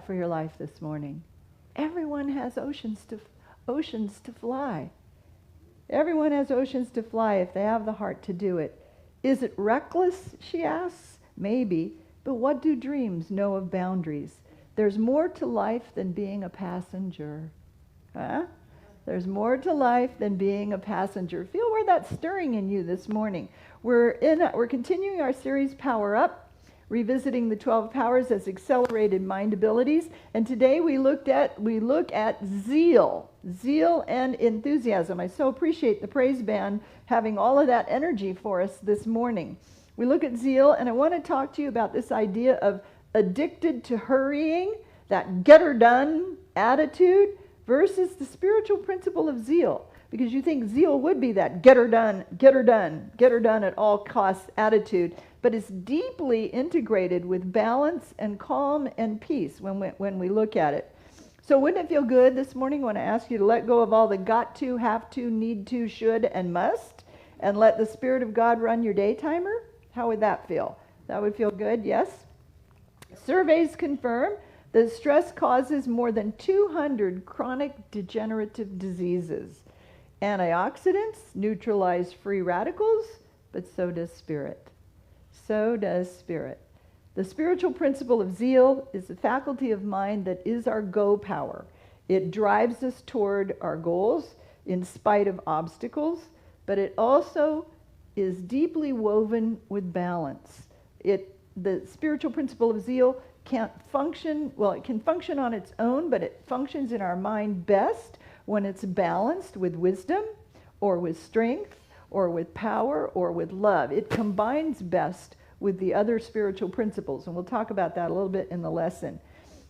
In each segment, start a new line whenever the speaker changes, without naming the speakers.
that for your life this morning. Everyone has oceans to fly. Everyone has oceans to fly if they have the heart to do it. Is it reckless, she asks? Maybe. But what do dreams know of boundaries? There's more to life than being a passenger. Huh? There's more to life than being a passenger. Feel where that's stirring in you this morning. We're continuing our series, Power Up, revisiting the 12 powers as accelerated mind abilities. And today we look at zeal and enthusiasm. I so appreciate the praise band having all of that energy for us this morning. We look at zeal, and I want to talk to you about this idea of addicted to hurrying, that get her done attitude, versus the spiritual principle of zeal. Because you think zeal would be that get her done, get her done, get her done at all costs attitude. But it's deeply integrated with balance and calm and peace when we look at it. So wouldn't it feel good this morning when I ask you to let go of all the got to, have to, need to, should, and must, and let the Spirit of God run your day timer? How would that feel? That would feel good, yes? Surveys confirm that stress causes more than 200 chronic degenerative diseases. Antioxidants neutralize free radicals, but so does spirit. So does spirit. The spiritual principle of zeal is the faculty of mind that is our go power. It drives us toward our goals in spite of obstacles, but it also is deeply woven with balance. The spiritual principle of zeal can't function, well, it can function on its own, but it functions in our mind best when it's balanced with wisdom or with strength or with power or with love. It combines best with the other spiritual principles, and we'll talk about that a little bit in the lesson.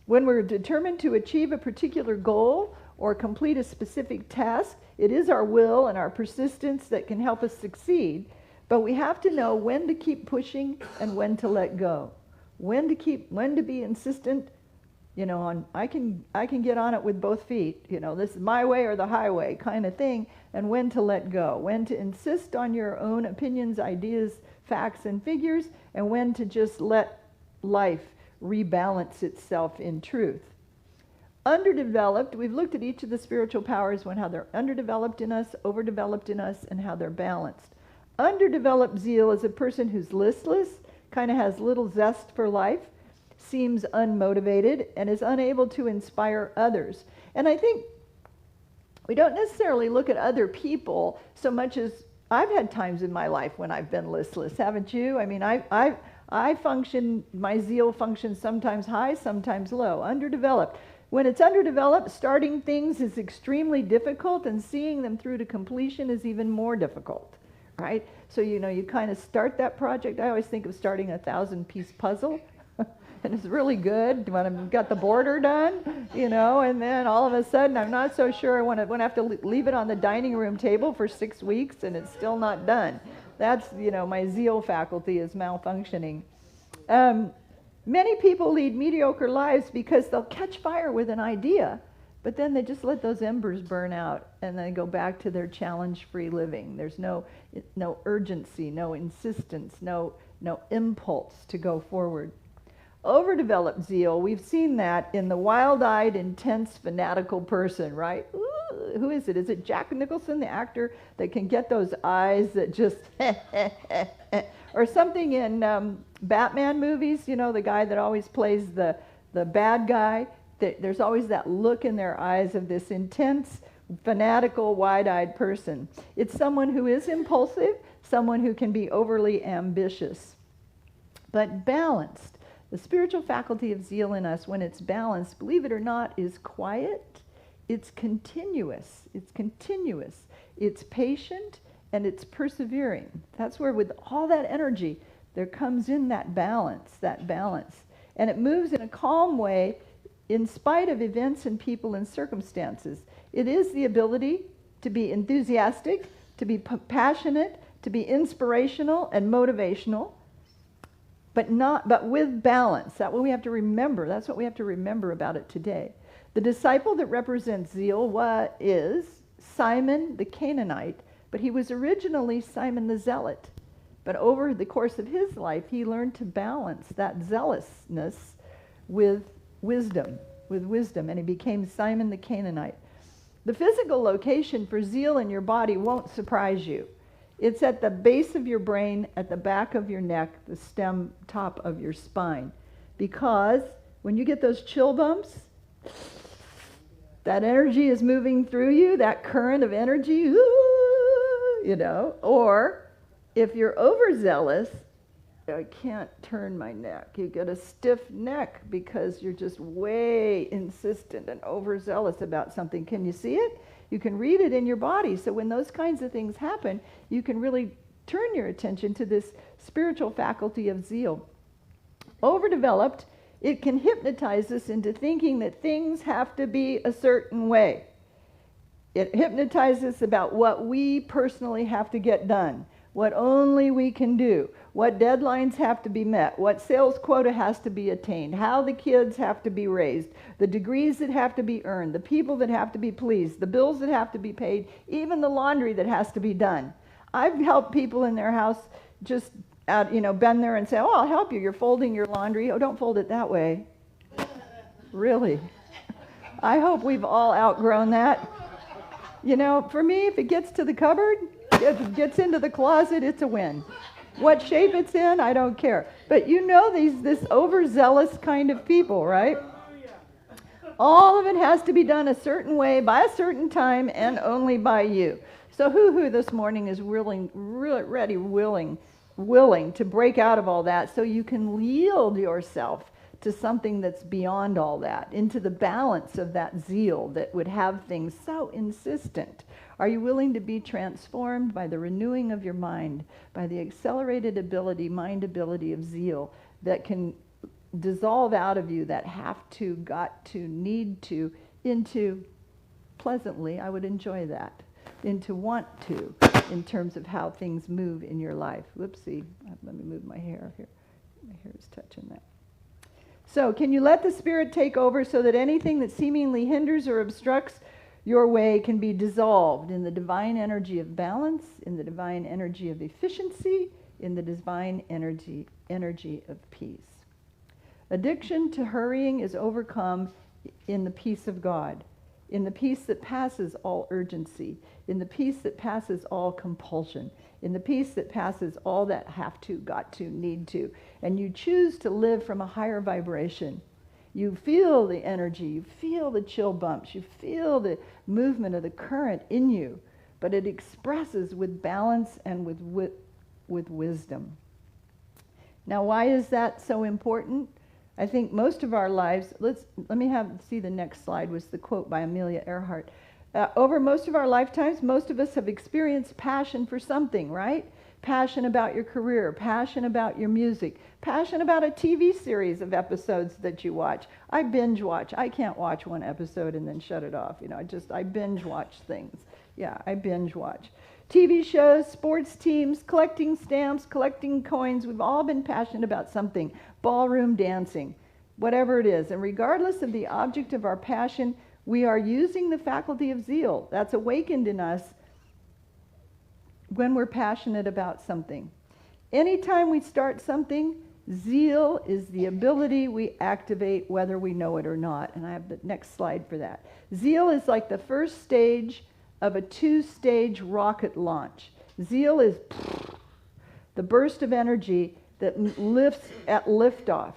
When we're determined to achieve a particular goal or complete a specific task, it is our will and our persistence that can help us succeed, but we have to know when to keep pushing and when to let go. When to be insistent, on I can get on it with both feet, this is my way or the highway kind of thing, and when to let go, when to insist on your own opinions, ideas, facts, and figures, and when to just let life rebalance itself in truth. Underdeveloped, we've looked at each of the spiritual powers, how they're underdeveloped in us, overdeveloped in us, and how they're balanced. Underdeveloped zeal is a person who's listless, kind of has little zest for life, seems unmotivated, and is unable to inspire others. And I think we don't necessarily look at other people so much as I've had times in my life when I've been listless, haven't you? I mean, I function, my zeal functions sometimes high, sometimes low, underdeveloped. When it's underdeveloped, starting things is extremely difficult, and seeing them through to completion is even more difficult, right? So, you kind of start that project. I always think of starting a 1,000-piece puzzle, and it's really good when I've got the border done, and then all of a sudden I'm not so sure I want to have to leave it on the dining room table for 6 weeks and it's still not done. That's, my zeal faculty is malfunctioning. Many people lead mediocre lives because they'll catch fire with an idea, but then they just let those embers burn out and then go back to their challenge-free living. There's no urgency, no insistence, no impulse to go forward. Overdeveloped zeal, we've seen that in the wild-eyed, intense, fanatical person, right? Ooh, who is it? Is it Jack Nicholson, the actor, that can get those eyes that just or something in Batman movies, the guy that always plays the bad guy, there's always that look in their eyes of this intense, fanatical, wide-eyed person. It's someone who is impulsive, someone who can be overly ambitious, but balanced. The spiritual faculty of zeal in us, when it's balanced, believe it or not, is quiet, it's continuous, it's patient, and it's persevering. That's where with all that energy, there comes in that balance. And it moves in a calm way in spite of events and people and circumstances. It is the ability to be enthusiastic, to be passionate, to be inspirational and motivational, but with balance. That's what we have to remember. That's what we have to remember about it today. The disciple that represents zeal is Simon the Canaanite, but he was originally Simon the Zealot. But over the course of his life, he learned to balance that zealousness with wisdom, and he became Simon the Canaanite. The physical location for zeal in your body won't surprise you. It's at the base of your brain, at the back of your neck, the stem top of your spine. Because when you get those chill bumps, that energy is moving through you, that current of energy, or if you're overzealous, I can't turn my neck. You get a stiff neck because you're just way insistent and overzealous about something. Can you see it? You can read it in your body. So when those kinds of things happen, you can really turn your attention to this spiritual faculty of zeal. Overdeveloped, it can hypnotize us into thinking that things have to be a certain way. It hypnotizes us about what we personally have to get done, what only we can do, what deadlines have to be met, what sales quota has to be attained, how the kids have to be raised, the degrees that have to be earned, the people that have to be pleased, the bills that have to be paid, even the laundry that has to be done. I've helped people in their house just bend there and say, oh, I'll help you. You're folding your laundry. Oh, don't fold it that way. Really? I hope we've all outgrown that. For me, if it gets to the cupboard, if it gets into the closet, it's a win. What shape it's in, I don't care. But this overzealous kind of people, right? All of it has to be done a certain way, by a certain time, and only by you. So who this morning is willing to break out of all that so you can yield yourself to something that's beyond all that, into the balance of that zeal that would have things so insistent. Are you willing to be transformed by the renewing of your mind, by the accelerated mind ability of zeal that can dissolve out of you that have to, got to, need to, into pleasantly, I would enjoy that, into want to, in terms of how things move in your life. Whoopsie, let me move my hair here. My hair is touching that. So can you let the Spirit take over so that anything that seemingly hinders or obstructs your way can be dissolved in the divine energy of balance, in the divine energy of efficiency, in the divine energy of peace. Addiction to hurrying is overcome in the peace of God, in the peace that passes all urgency, in the peace that passes all compulsion, in the peace that passes all that have to, got to, need to. And you choose to live from a higher vibration. You feel the energy, you feel the chill bumps, you feel the movement of the current in you, but it expresses with balance and with wisdom. Now, why is that so important? I think most of our lives, let me see the next slide, was the quote by Amelia Earhart. Over most of our lifetimes, most of us have experienced passion for something, right? Passion about your career, passion about your music, passion about a TV series of episodes that you watch. I binge watch. I can't watch one episode and then shut it off. I binge watch things. Yeah, I binge watch. TV shows, sports teams, collecting stamps, collecting coins. We've all been passionate about something. Ballroom dancing, whatever it is. And regardless of the object of our passion, we are using the faculty of zeal that's awakened in us when we're passionate about something. Anytime we start something, zeal is the ability we activate whether we know it or not. And I have the next slide for that. Zeal is like the first stage of a 2-stage rocket launch. Zeal is the burst of energy that lifts at liftoff.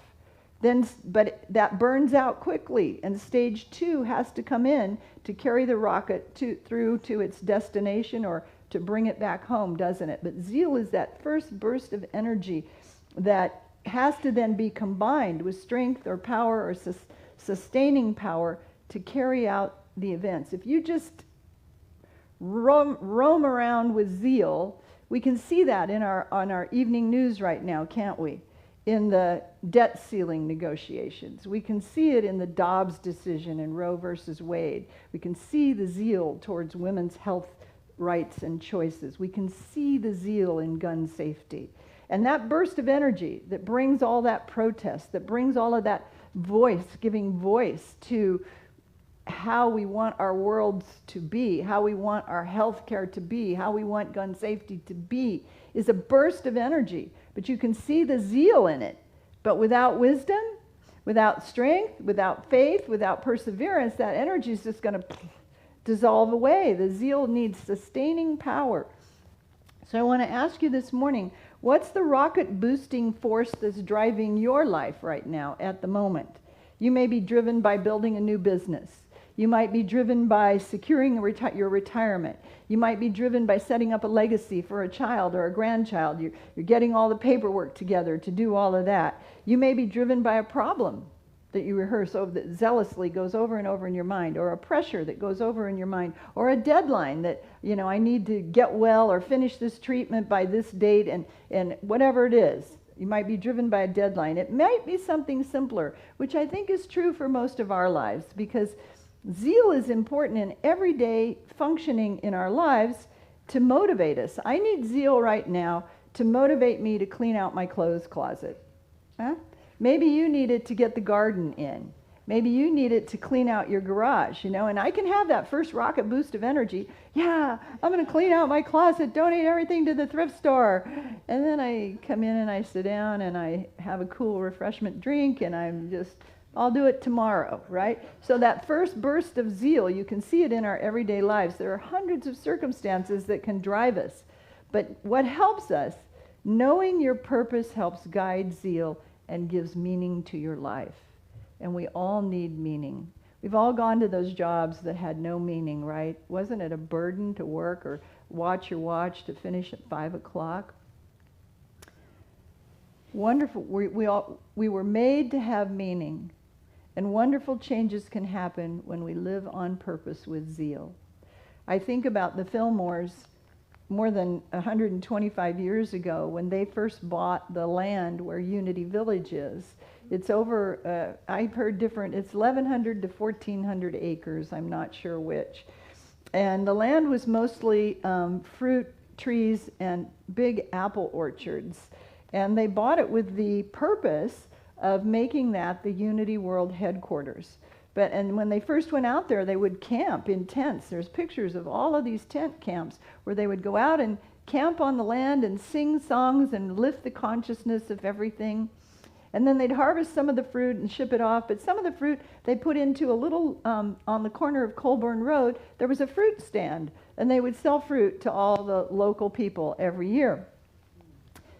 But that burns out quickly, and stage 2 has to come in to carry the rocket through to its destination or to bring it back home, doesn't it? But zeal is that first burst of energy that has to then be combined with strength or power or sustaining power to carry out the events. If you just roam around with zeal, we can see that on our evening news right now, can't we? In the debt ceiling negotiations. We can see it in the Dobbs decision in Roe versus Wade. We can see the zeal towards women's health rights and choices. We can see the zeal in gun safety. And that burst of energy that brings all that protest, that brings all of that voice, giving voice to how we want our worlds to be, how we want our health care to be, how we want gun safety to be, is a burst of energy. But you can see the zeal in it. But without wisdom, Without strength, without faith, without perseverance, that energy is just going to dissolve away. The zeal needs sustaining power. So I want to ask you this morning, what's the rocket boosting force that's driving your life right now at the moment? You may be driven by building a new business. You might be driven by securing your retirement. You might be driven by setting up a legacy for a child or a grandchild. You're getting all the paperwork together to do all of that. You may be driven by a problem that you rehearse that zealously goes over and over in your mind, or a pressure that goes over in your mind, or a deadline that, I need to get well or finish this treatment by this date, and whatever it is. You might be driven by a deadline. It might be something simpler, which I think is true for most of our lives, because zeal is important in everyday functioning in our lives to motivate us. I need zeal right now to motivate me to clean out my clothes closet. Huh? Maybe you need it to get the garden in. Maybe you need it to clean out your garage, and I can have that first rocket boost of energy. Yeah, I'm going to clean out my closet, donate everything to the thrift store. And then I come in and I sit down and I have a cool refreshment drink, and I'll do it tomorrow, right? So that first burst of zeal, you can see it in our everyday lives. There are hundreds of circumstances that can drive us. But what helps us, knowing your purpose helps guide zeal and gives meaning to your life. And we all need meaning. We've all gone to those jobs that had no meaning, right? Wasn't it a burden to work or watch your watch to finish at 5 o'clock? Wonderful. We were made to have meaning. And wonderful changes can happen when we live on purpose with zeal. I think about the Fillmores more than 125 years ago when they first bought the land where Unity Village is. It's over, I've heard different, it's 1,100 to 1,400 acres, I'm not sure which. And the land was mostly fruit trees and big apple orchards. And they bought it with the purpose of making that the Unity World headquarters. And when they first went out there, they would camp in tents. There's pictures of all of these tent camps where they would go out and camp on the land and sing songs and lift the consciousness of everything. And then they'd harvest some of the fruit and ship it off. But some of the fruit they put into a little, on the corner of Colburn Road, there was a fruit stand. And they would sell fruit to all the local people every year.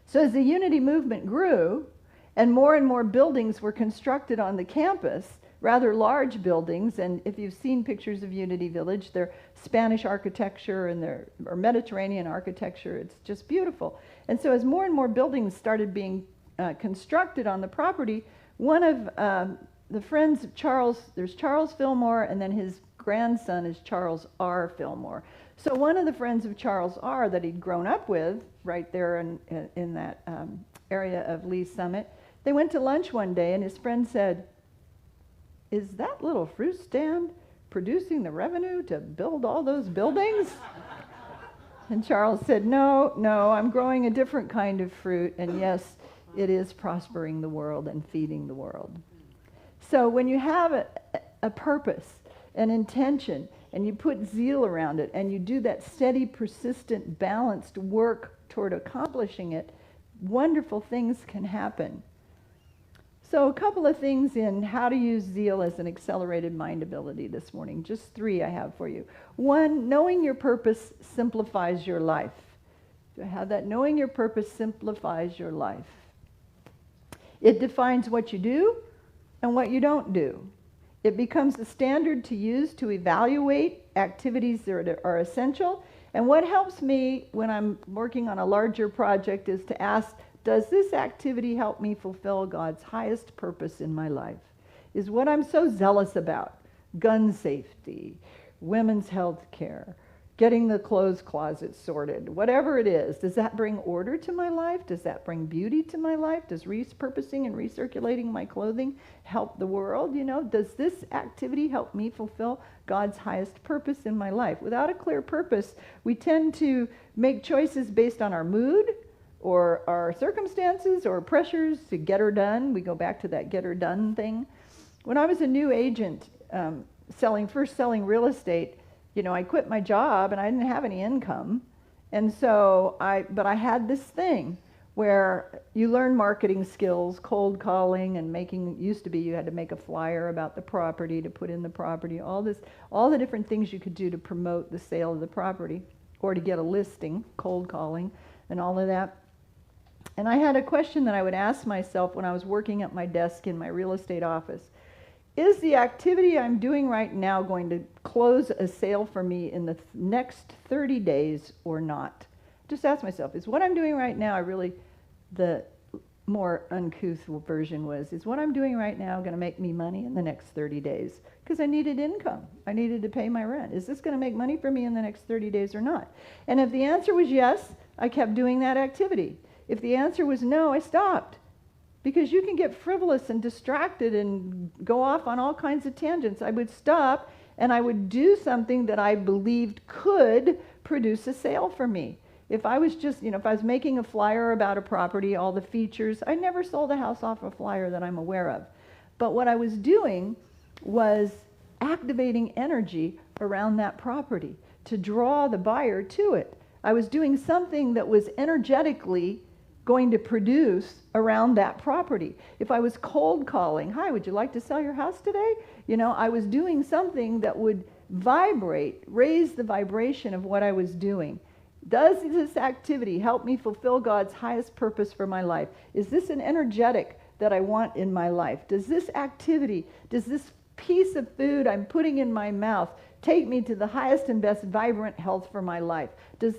So as the Unity movement grew, and more buildings were constructed on the campus, rather large buildings, and if you've seen pictures of Unity Village, they're Spanish architecture and or Mediterranean architecture. It's just beautiful. And so as more and more buildings started being constructed on the property, one of the friends of Charles, there's Charles Fillmore, and then his grandson is Charles R. Fillmore. So one of the friends of Charles R. that he'd grown up with right there in that area of Lee Summit, they went to lunch one day and his friend said, "Is that little fruit stand producing the revenue to build all those buildings?" And Charles said, no, I'm growing a different kind of fruit, and yes, it is prospering the world and feeding the world. So when you have a purpose, an intention, and you put zeal around it, and you do that steady, persistent, balanced work toward accomplishing it, wonderful things can happen. So a couple of things in how to use zeal as an accelerated mind ability this morning. Just 3 I have for you. 1, knowing your purpose simplifies your life. To have that, knowing your purpose simplifies your life. It defines what you do and what you don't do. It becomes the standard to use to evaluate activities that are essential. And what helps me when I'm working on a larger project is to ask, does this activity help me fulfill God's highest purpose in my life? Is what I'm so zealous about, gun safety, women's health care, getting the clothes closet sorted, whatever it is, does that bring order to my life? Does that bring beauty to my life? Does repurposing and recirculating my clothing help the world? Does this activity help me fulfill God's highest purpose in my life? Without a clear purpose, we tend to make choices based on our mood, or our circumstances or pressures to get her done. We go back to that get her done thing. When I was a new agent first selling real estate, I quit my job and I didn't have any income. And so I had this thing where you learn marketing skills, cold calling and making, used to be you had to make a flyer about the property to put in the property, all the different things you could do to promote the sale of the property or to get a listing, cold calling and all of that. And I had a question that I would ask myself when I was working at my desk in my real estate office. Is the activity I'm doing right now going to close a sale for me in the next 30 days or not? Just ask myself, is what I'm doing right now, the more uncouth version was, is what I'm doing right now going to make me money in the next 30 days? Because I needed income. I needed to pay my rent. Is this going to make money for me in the next 30 days or not? And if the answer was yes, I kept doing that activity. If the answer was no, I stopped. Because you can get frivolous and distracted and go off on all kinds of tangents. I would stop and I would do something that I believed could produce a sale for me. If I was just, if I was making a flyer about a property, all the features, I never sold a house off a flyer that I'm aware of. But what I was doing was activating energy around that property to draw the buyer to it. I was doing something that was energetically going to produce around that property. If I was cold calling, hi, would you like to sell your house today? I was doing something that would vibrate, raise the vibration of what I was doing. Does this activity help me fulfill God's highest purpose for my life? Is this an energetic that I want in my life? Does this activity, does this piece of food I'm putting in my mouth take me to the highest and best vibrant health for my life? Do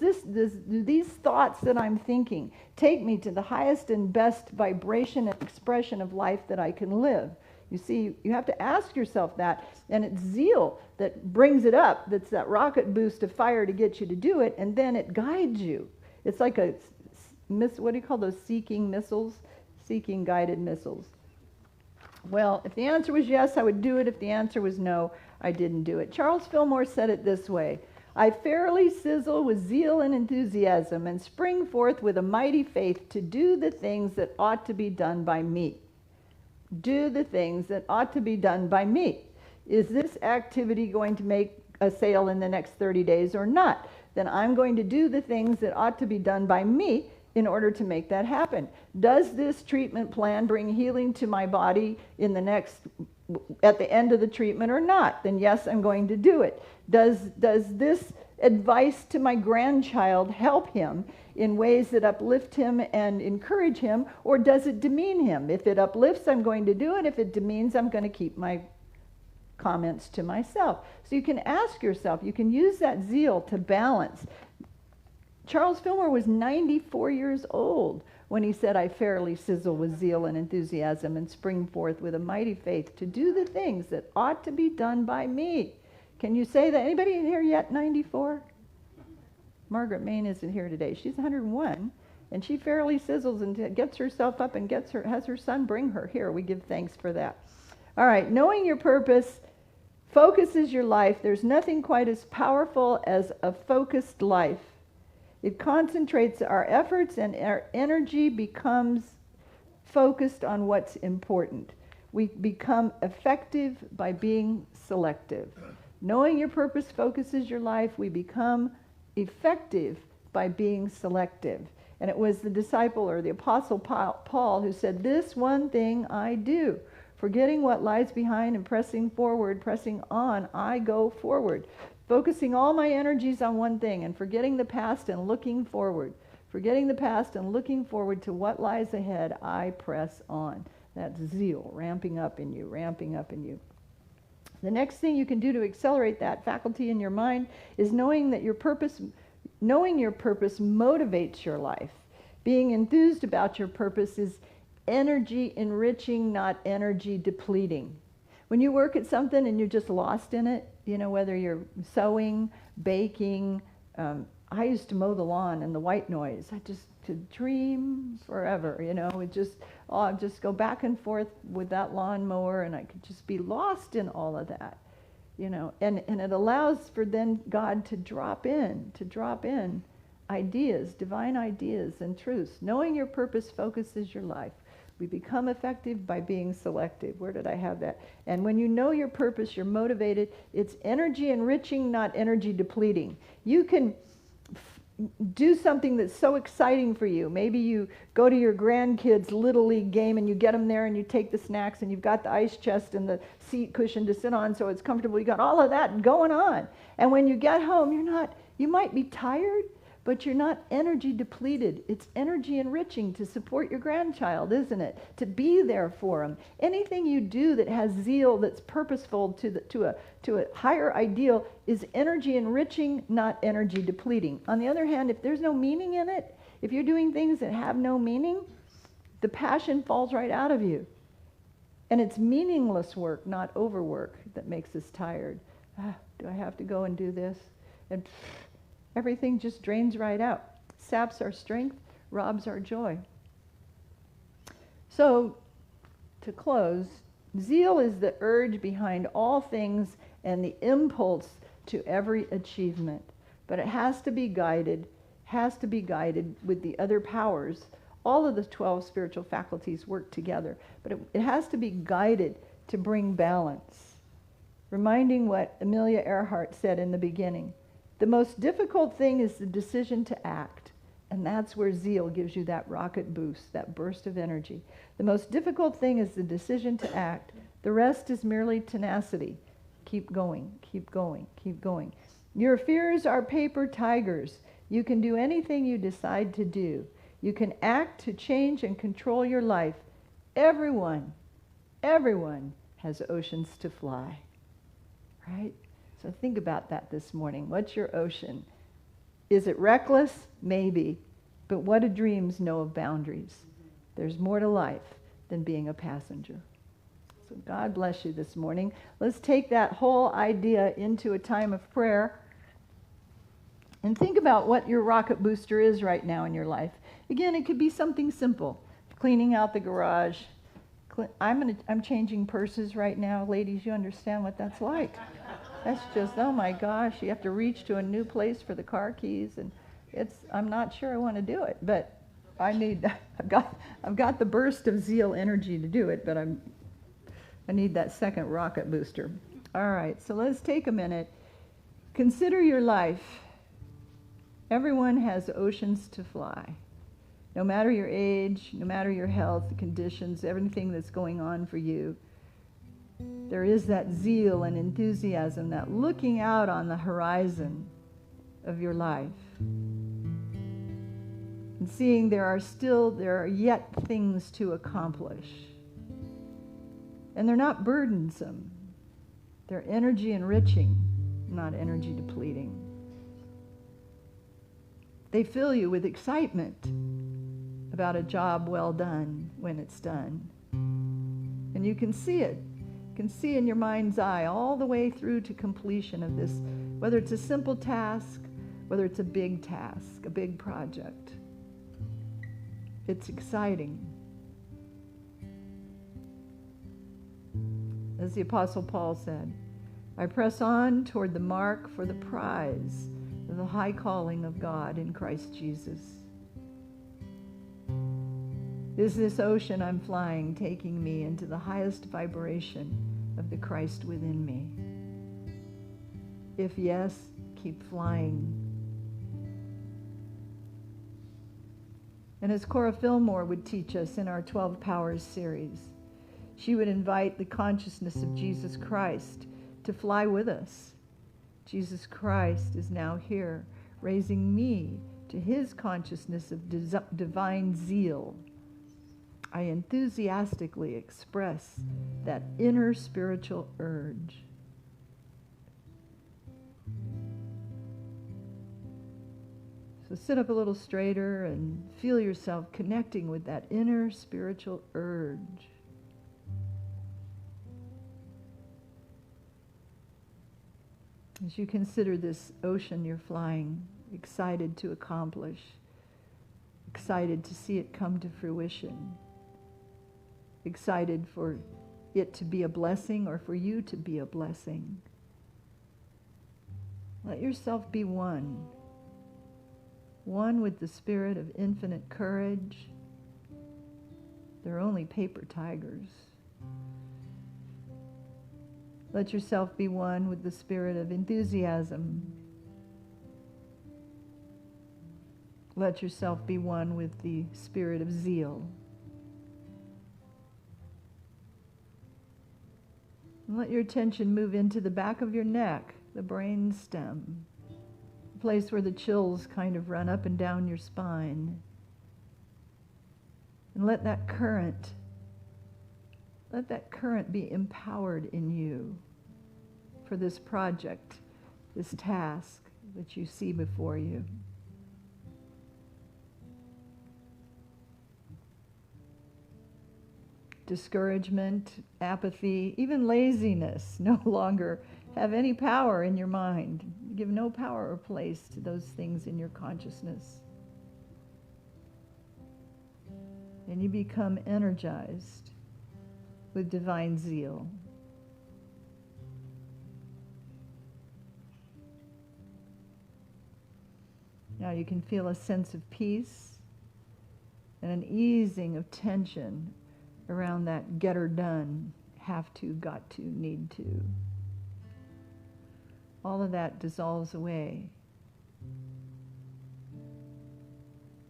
these thoughts that I'm thinking take me to the highest and best vibration and expression of life that I can live? You see, you have to ask yourself that, and it's Zeal that brings it up. That's that rocket boost of fire to get you to do it, and then it guides you. It's like what do you call those seeking missiles? Seeking guided missiles. Well, if the answer was yes, I would do it. If the answer was no, I didn't do it. Charles Fillmore said it this way: I fairly sizzle with zeal and enthusiasm and spring forth with a mighty faith to do the things that ought to be done by me. Do the things that ought to be done by me. Is this activity going to make a sale in the next 30 days or not? Then I'm going to do the things that ought to be done by me in order to make that happen. Does this treatment plan bring healing to my body at the end of the treatment or not? Then yes, I'm going to do it. Does this advice to my grandchild help him in ways that uplift him and encourage him, or does it demean him? If it uplifts, I'm going to do it. If it demeans, I'm going to keep my comments to myself. So you can ask yourself, you can use that zeal to balance. Charles Fillmore was 94 years old when he said, I fairly sizzle with zeal and enthusiasm and spring forth with a mighty faith to do the things that ought to be done by me. Can you say that? Anybody in here yet 94? Margaret Main isn't here today. She's 101, and she fairly sizzles and gets herself up and has her son bring her here. We give thanks for that. All right, knowing your purpose focuses your life. There's nothing quite as powerful as a focused life. It concentrates our efforts, and our energy becomes focused on what's important. We become effective by being selective. Knowing your purpose focuses your life. We become effective by being selective. And it was the disciple or the apostle Paul who said, this one thing I do, forgetting what lies behind and pressing forward, pressing on, I go forward. Focusing all my energies on one thing and forgetting the past and looking forward. Forgetting the past and looking forward to what lies ahead, I press on. That's zeal, ramping up in you, ramping up in you. The next thing you can do to accelerate that faculty in your mind is knowing your purpose motivates your life. Being enthused about your purpose is energy enriching, not energy depleting. When you work at something and you're just lost in it, whether you're sewing, baking, I used to mow the lawn and the white noise. I just could dream forever, it just go back and forth with that lawnmower, and I could just be lost in all of that, and it allows for then God to drop in ideas, divine ideas and truths. Knowing your purpose focuses your life. We become effective by being selective. Where did I have that? And when you know your purpose, you're motivated. It's energy enriching, not energy depleting. You can do something that's so exciting for you. Maybe you go to your grandkids' Little League game and you get them there and you take the snacks and you've got the ice chest and the seat cushion to sit on so it's comfortable. You got all of that going on. And when you get home, you might be tired, but you're not energy depleted. It's energy enriching to support your grandchild, isn't it? To be there for them. Anything you do that has zeal, that's purposeful to a higher ideal, is energy enriching, not energy depleting. On the other hand, if there's no meaning in it, if you're doing things that have no meaning, the passion falls right out of you. And it's meaningless work, not overwork, that makes us tired. Do I have to go and do this? And everything just drains right out. Saps our strength, robs our joy. So, to close, zeal is the urge behind all things and the impulse to every achievement. But it has to be guided with the other powers. All of the 12 spiritual faculties work together, but it has to be guided to bring balance. Reminding what Amelia Earhart said in the beginning, the most difficult thing is the decision to act. And that's where zeal gives you that rocket boost, that burst of energy. The most difficult thing is the decision to act. The rest is merely tenacity. Keep going, keep going, keep going. Your fears are paper tigers. You can do anything you decide to do. You can act to change and control your life. Everyone has oceans to fly. Right? So think about that this morning. What's your ocean? Is it reckless? Maybe. But what do dreams know of boundaries? There's more to life than being a passenger. So God bless you this morning. Let's take that whole idea into a time of prayer and think about what your rocket booster is right now in your life. Again, it could be something simple. Cleaning out the garage. I'm changing purses right now. Ladies, you understand what that's like. That's just, oh my gosh, you have to reach to a new place for the car keys, and I'm not sure I want to do it, but I've got the burst of zeal energy to do it, but I need that second rocket booster. All right, so let's take a minute. Consider your life. Everyone has oceans to fly. No matter your age, no matter your health, the conditions, everything that's going on for you, there is that zeal and enthusiasm, that looking out on the horizon of your life and seeing there are yet things to accomplish. And they're not burdensome. They're energy enriching, not energy depleting. They fill you with excitement about a job well done when it's done. And you can see it. You can see in your mind's eye all the way through to completion of this, whether it's a simple task, whether it's a big task, a big project. It's exciting. As the Apostle Paul said, I press on toward the mark for the prize of the high calling of God in Christ Jesus. Is this ocean I'm flying taking me into the highest vibration of the Christ within me? If yes, keep flying. And as Cora Fillmore would teach us in our 12 Powers series, she would invite the consciousness of Jesus Christ to fly with us. Jesus Christ is now here, raising me to his consciousness of divine zeal. I enthusiastically express that inner spiritual urge. So sit up a little straighter and feel yourself connecting with that inner spiritual urge. As you consider this ocean you're flying, excited to accomplish, excited to see it come to fruition, excited for it to be a blessing or for you to be a blessing. Let yourself be one with the spirit of infinite courage. They're only paper tigers. Let yourself be one with the spirit of enthusiasm. Let yourself be one with the spirit of zeal. And let your attention move into the back of your neck, the brain stem, the place where the chills kind of run up and down your spine. And let that current be empowered in you for this project, this task that you see before you. Discouragement, apathy, even laziness no longer have any power in your mind. Give no power or place to those things in your consciousness. And you become energized with divine zeal. Now you can feel a sense of peace and an easing of tension around that get her done, have to, got to, need to. All of that dissolves away.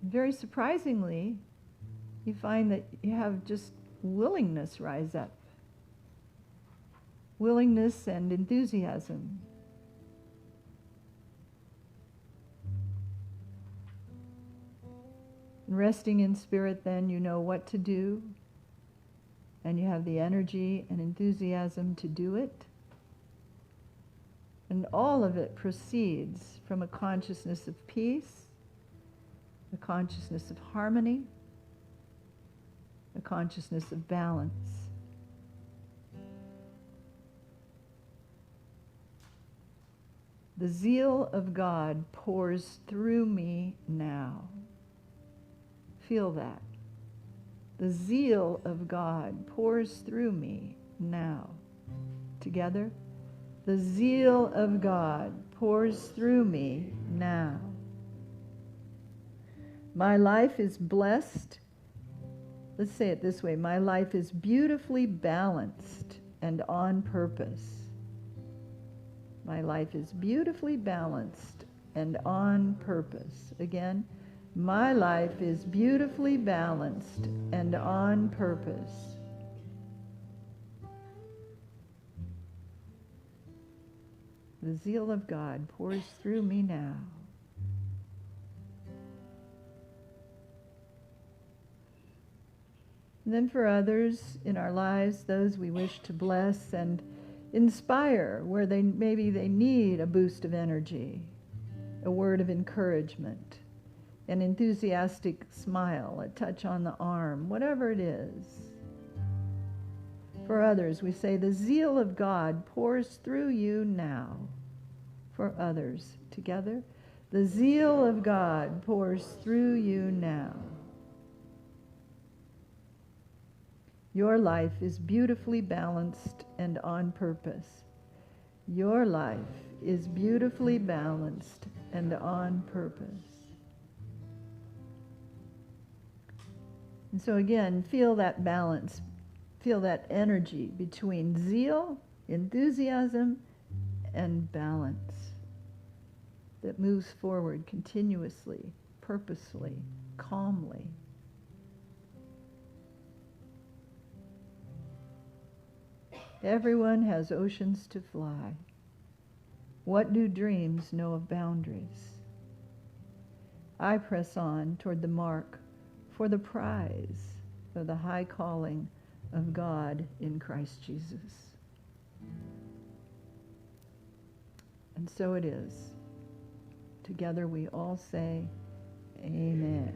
Very surprisingly, you find that you have just willingness rise up. Willingness and enthusiasm. And resting in spirit, then you know what to do, and you have the energy and enthusiasm to do it. And all of it proceeds from a consciousness of peace, a consciousness of harmony, a consciousness of balance. The zeal of God pours through me now. Feel that. The zeal of God pours through me now. Together. The zeal of God pours through me now. My life is blessed. Let's say it this way. My life is beautifully balanced and on purpose. My life is beautifully balanced and on purpose. Again, my life is beautifully balanced and on purpose. The zeal of God pours through me now. And then for others in our lives, those we wish to bless and inspire, where maybe they need a boost of energy, a word of encouragement, an enthusiastic smile, a touch on the arm, whatever it is. For others, we say, the zeal of God pours through you now. For others, together, the zeal of God pours through you now. Your life is beautifully balanced and on purpose. Your life is beautifully balanced and on purpose. And so again, feel that balance, feel that energy between zeal, enthusiasm, and balance that moves forward continuously, purposefully, calmly. Everyone has oceans to fly. What do dreams know of boundaries? I press on toward the mark for the prize of the high calling of God in Christ Jesus. And so it is. Together we all say, Amen.